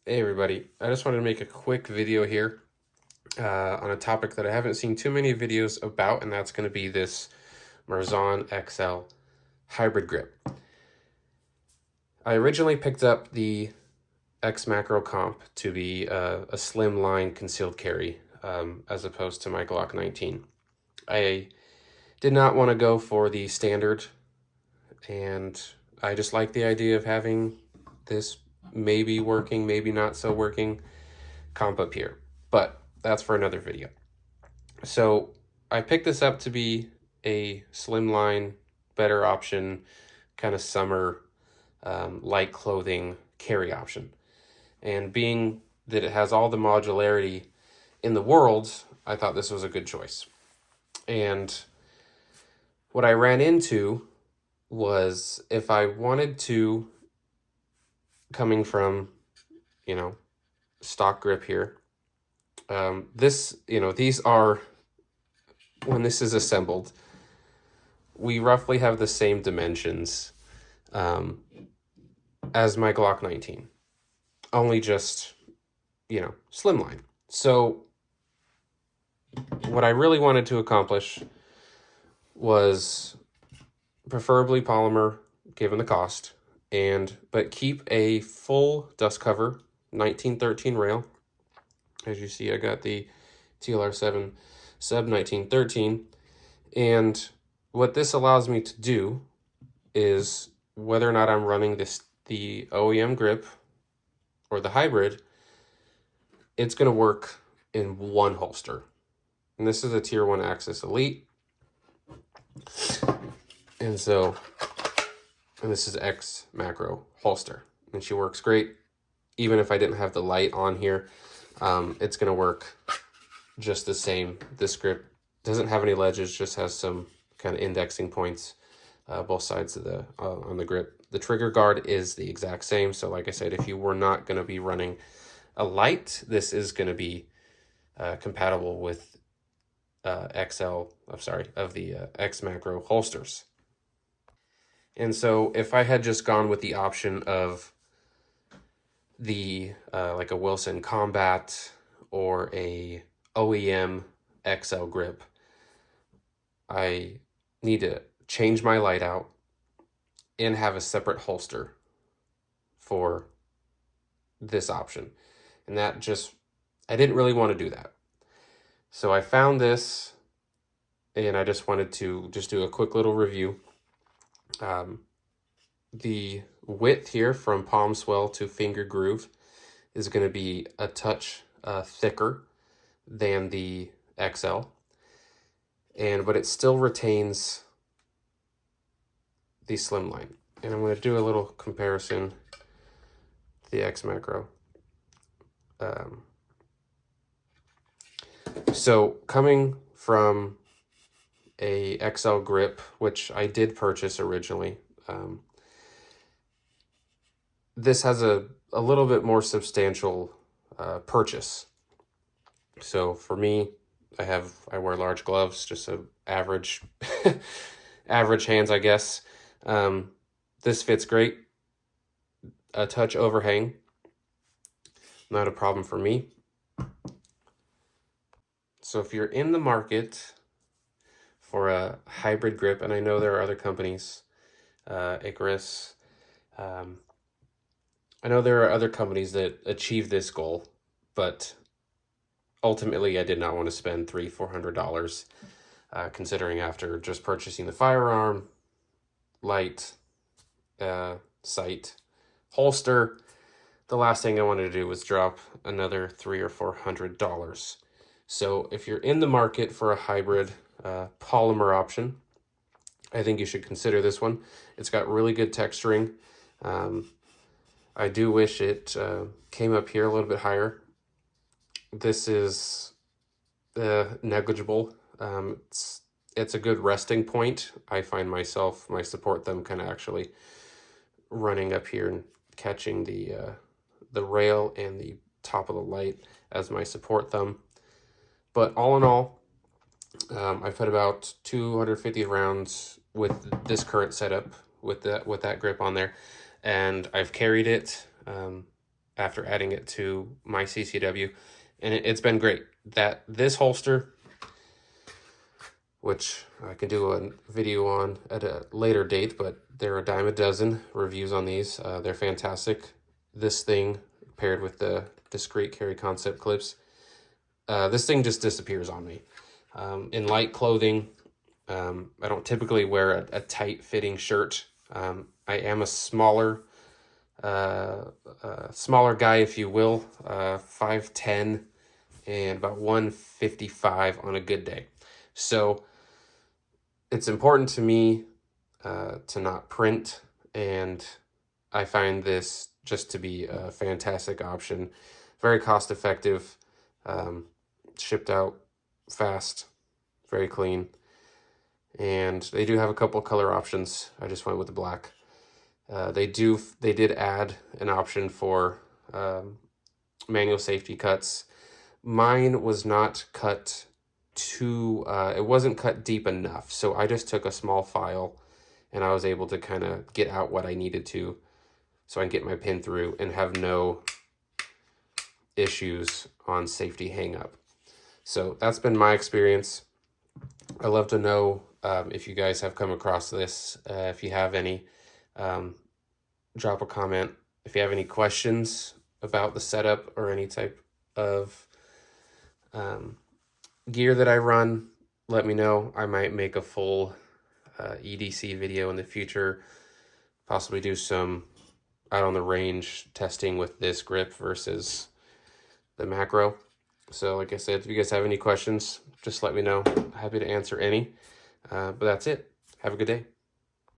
Hey everybody, I just wanted to make a quick video here on a topic that I haven't seen too many videos about, and that's going to be this Mirzon XL hybrid grip. I originally picked up the X Macro Comp to be a slim line concealed carry as opposed to my Glock 19. I did not want to go for the standard, and I just like the idea of having this maybe working, maybe not so working comp up here. But that's for another video. So I picked this up to be a slimline, better option, kind of summer light clothing carry option. And being that it has all the modularity in the world, I thought this was a good choice. And what I ran into was if I wanted to, coming from, stock grip here, these are, when this is assembled, we roughly have the same dimensions as my Glock 19, only just, slimline. So what I really wanted to accomplish was preferably polymer, given the cost, but keep a full dust cover 1913 rail. As you see, I got the TLR7 sub 1913, and what this allows me to do is, whether or not I'm running the OEM grip or the hybrid, it's going to work in one holster. And this is a Tier 1 Axis Elite. And this is X Macro holster. And she works great. Even if I didn't have the light on here, it's going to work just the same. This grip doesn't have any ledges, just has some kind of indexing points both sides of the on the grip. The trigger guard is the exact same. So like I said, if you were not going to be running a light, this is going to be compatible with of the X Macro holsters. And so if I had just gone with the option of the like a Wilson Combat or a OEM XL grip, I need to change my light out and have a separate holster for this option. And that just, I didn't really want to do that. So I found this, and I just wanted to just do a quick little review. The width here from palm swell to finger groove is going to be a touch thicker than the XL, but it still retains the slimline. And I'm going to do a little comparison to the X Macro. So coming from a XL grip, which I did purchase originally, this has a little bit more substantial purchase. So for me, I wear large gloves, just a average average hands, I guess. This fits great. A touch overhang, not a problem for me. So if you're in the market for a hybrid grip, and I know there are other companies, Icarus, I know there are other companies that achieve this goal, but ultimately I did not want to spend $300-400, considering after just purchasing the firearm, light, sight, holster, the last thing I wanted to do was drop another $300 or $400. So if you're in the market for a hybrid polymer option, I think you should consider this one. It's got really good texturing. I do wish it came up here a little bit higher. This is negligible. It's a good resting point. I find my support thumb kind of actually running up here and catching the rail and the top of the light as my support thumb. But all in all, I put about 250 rounds with this current setup with that grip on there, and I've carried it after adding it to my CCW, and it's been great. This holster, which I can do a video on at a later date, but they're a dime a dozen reviews on these. They're fantastic. This thing paired with the discreet carry concept clips, this thing just disappears on me. In light clothing, I don't typically wear a tight fitting shirt. I am a smaller guy, if you will, 5'10", and about 155 on a good day. So it's important to me to not print, and I find this just to be a fantastic option. Very cost effective, shipped out fast, very clean, and they do have a couple color options. I just went with the black. They did add an option for manual safety cuts. Mine was not cut it wasn't cut deep enough, so I just took a small file and I was able to kind of get out what I needed to so I can get my pin through and have no issues on safety hang up. So that's been my experience. I'd love to know if you guys have come across this. If you have any, drop a comment. If you have any questions about the setup or any type of gear that I run, let me know. I might make a full EDC video in the future, possibly do some out on the range testing with this grip versus the macro. So like I said, if you guys have any questions, just let me know. Happy to answer any. But that's it. Have a good day.